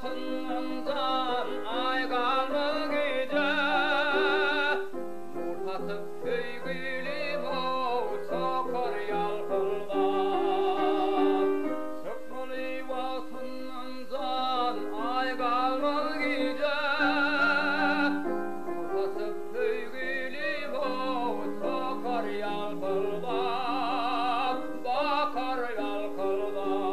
vasınından aygalmı gece Murtatıp söygülüm o sokar yalkıldan Çıkmalı vasınından aygalmı gece Murtatıp söygülüm o sokar yalkıldan Bakar yalkıldan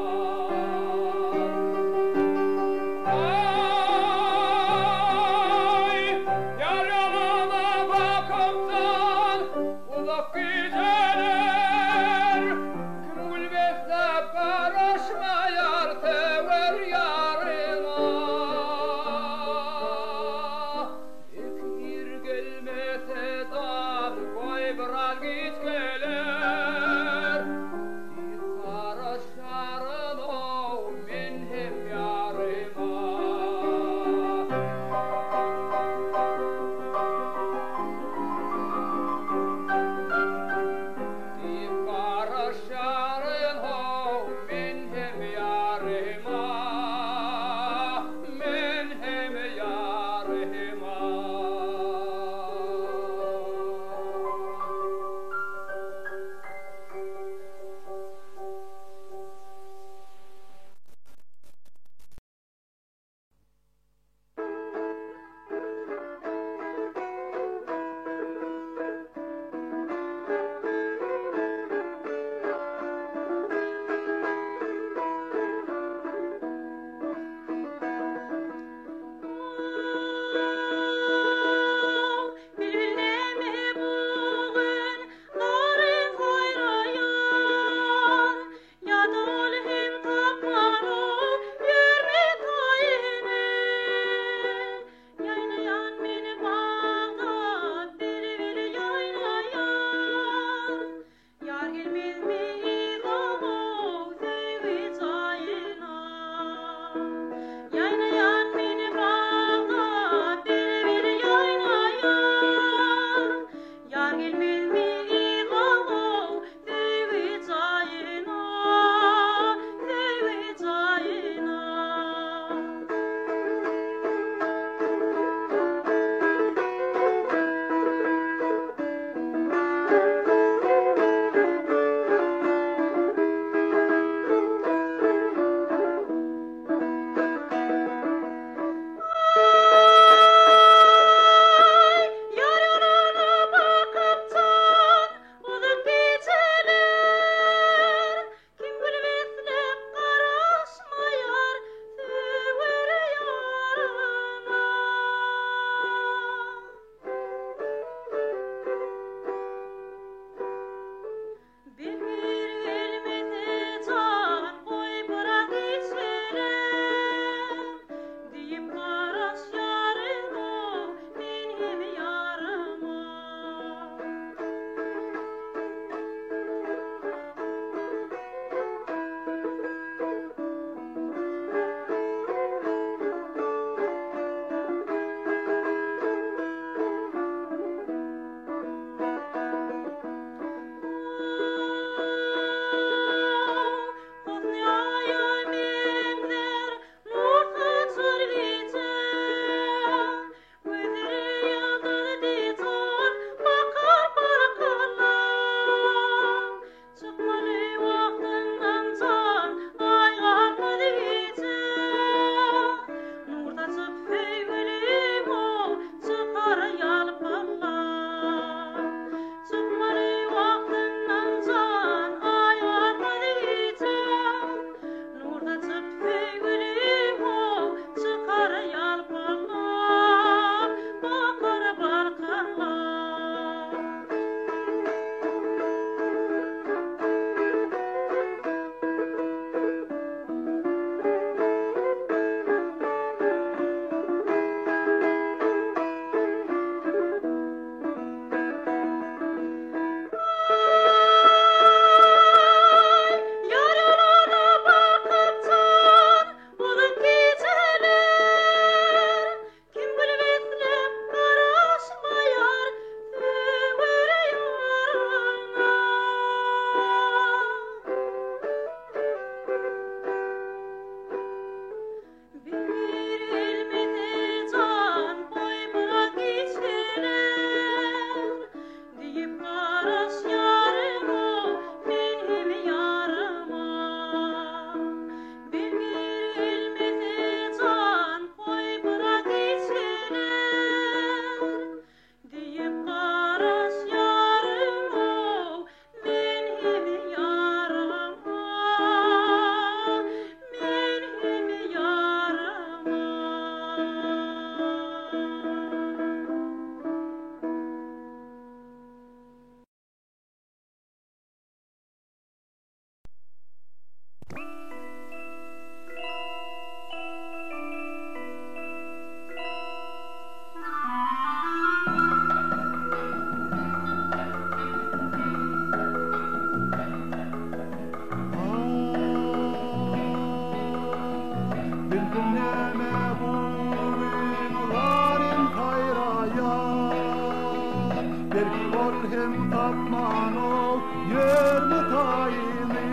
hem tapman ol yer mutayini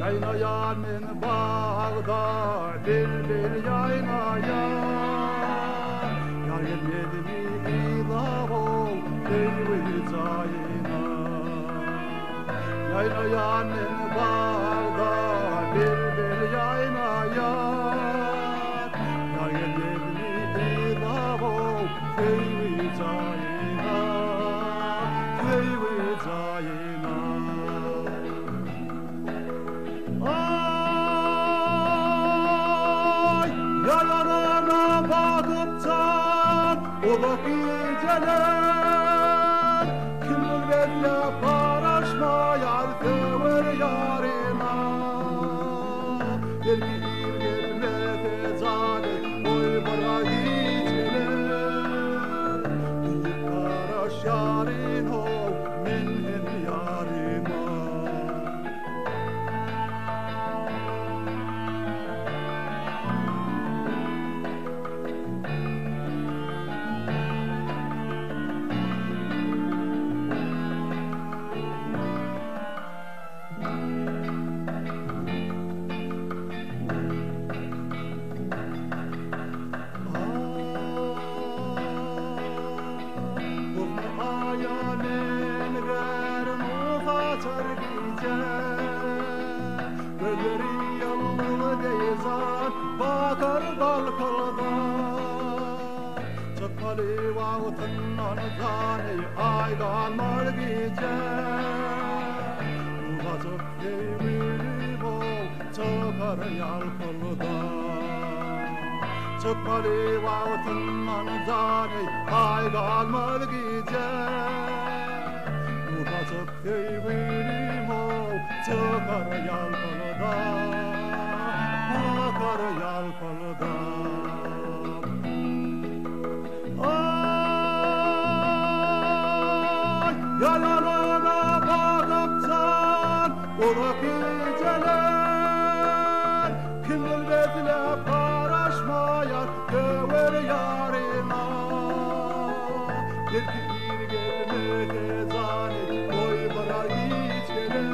yaynayan men bağda bil yaynayan yar gelmedi mi ilab ol eyvi cayina yaynayan men bağda bil yaynayan yar gelmedi mi ilab ol eyvi cayina eyvi cayina ay yalanana bakıpcan ola geceler kim bilmekle paraşmayar kıvır yarına belki gelmedi zane oy bana geceler bir paraş yarın ol men hem yarıma bakar balkalda çakmalı vağıtından zane aydan mar gece uvacık devrim ol çakar yalkalda çakmalı vağıtından zane aydan mar gece uvacık devrim ol çakar yalkalda bakar yalkalda ay yalanana bakıpcan ola geceler kim bilmekle paraşmayar döver yarına belki bir gelmedi zane oy barar geceler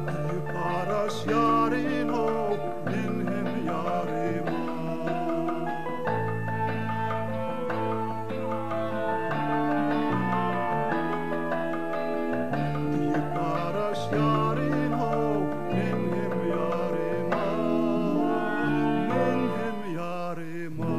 bir paraş yarın ol men hem yarıma bir paraş yarın ol men hem yarıma men hem yarıma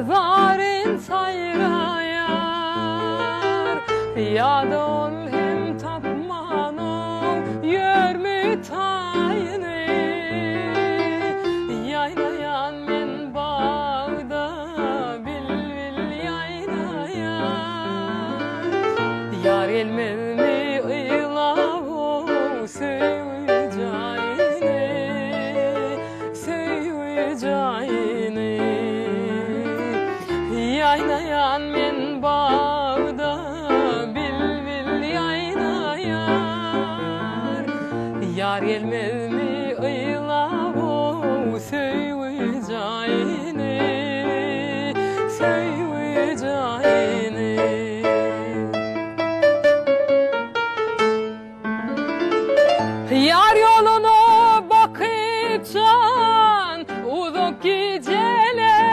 zarin sayrayar. Yadı ol hem tapmanın yörmü tayını, yaylayan men bağda bilbil yaylayan. Yar elmezmi ıylavu söyleyeceğini, yaylayan men bağda bilbil yaylayar. Yar gelmezmi ıylavu söyleyeceğini. Yar yoluna bakıp can uzak geceler,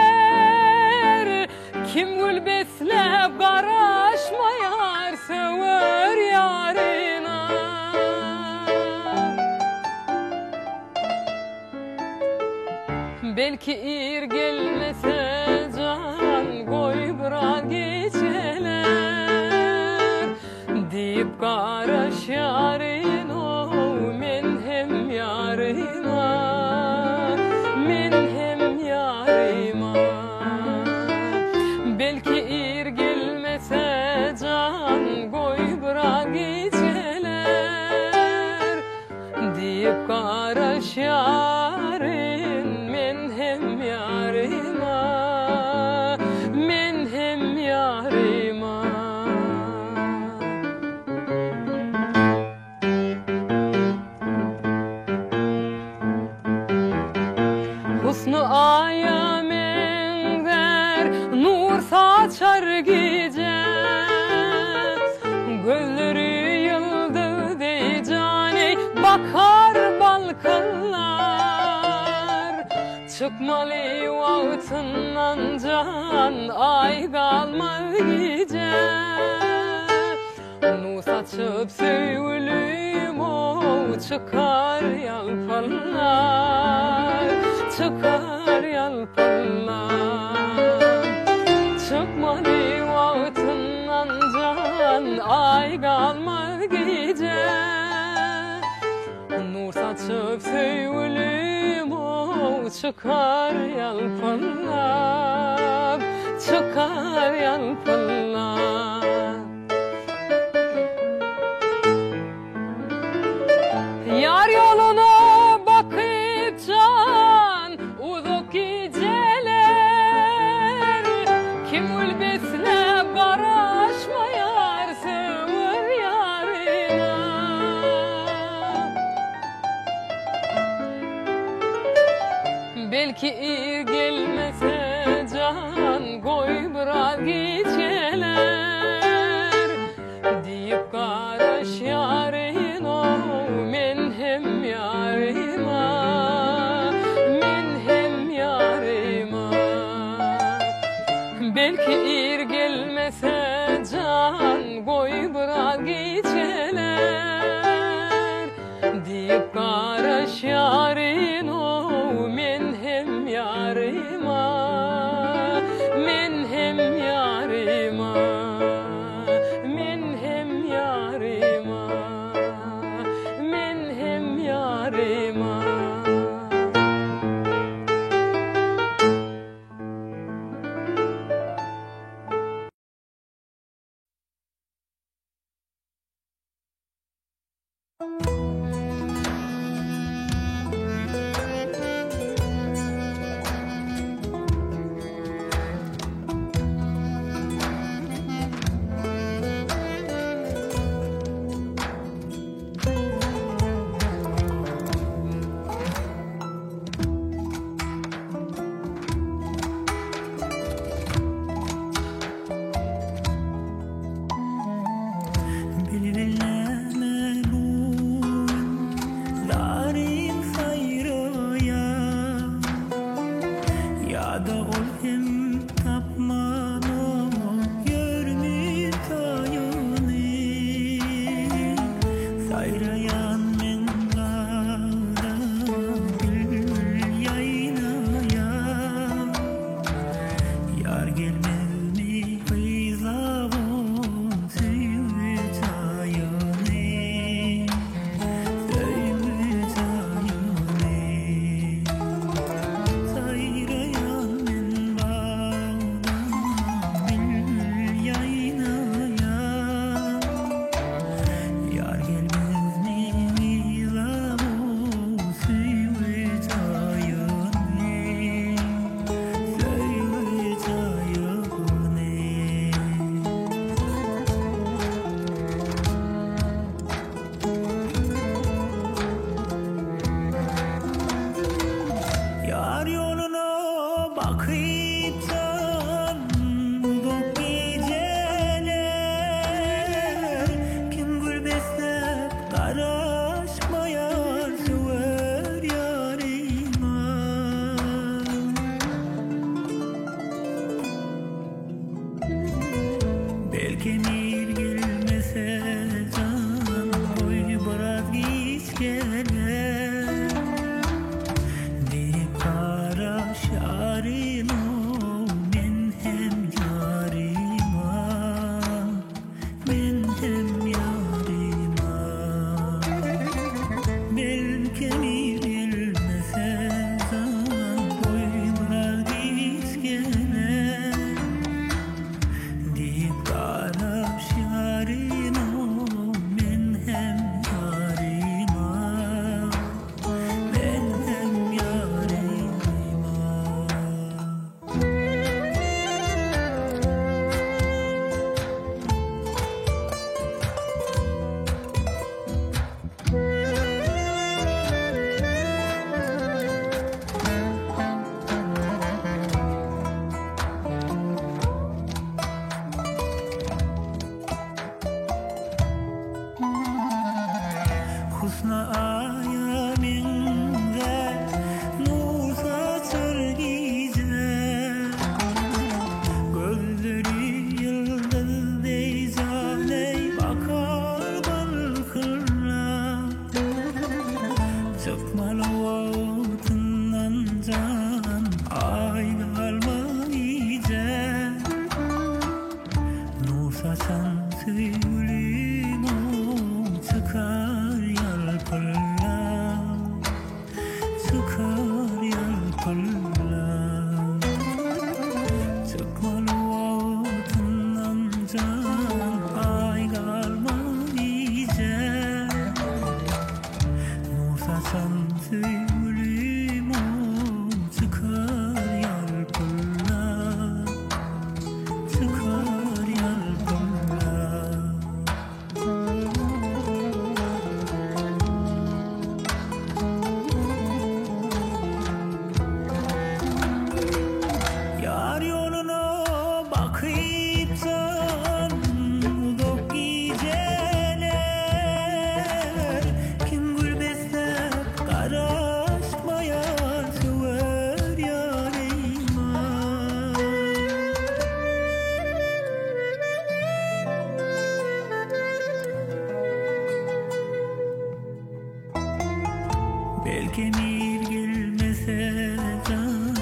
kim gül beslep karışmayar sever yarına. Belki ir gelmese can koy bırak geceler, deyip karaş yarına, men hem yarıma, men hem yarıma. Belki ir gelmese can koy bırak geceler, deyip karaş yarın, men hem yarıma, men hem yarıma. Husnu aya menzer nur saçar gece, gözleri yıldız deycani bakar balkanlar. Çıkmalı vaktından can ay kalmaz gece, nur saçıp söylüm o çıkar yalpanlar, çıkar yalpanlar. Çıkmadı vaktından can ay kalmaz gece, nur saçıp söylüm o çıkar yalpanlar, çıkar yalpanlar. Yar yoluna bakıp can uzak geceler, kim gül beslep karışmayar sever yarına. Belki ir gelmese can koy bırak geceler, deyip karaş yarına, men hem yarıma, men hem yarıma. Belki ir gelmese can koy bırak geceler, deyip karaş yarına, men hem yarıma, men hem yarıma, men hem yarıma, men hem yarıma. Belki gelmese can,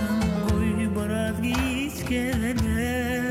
oy baraz gitgene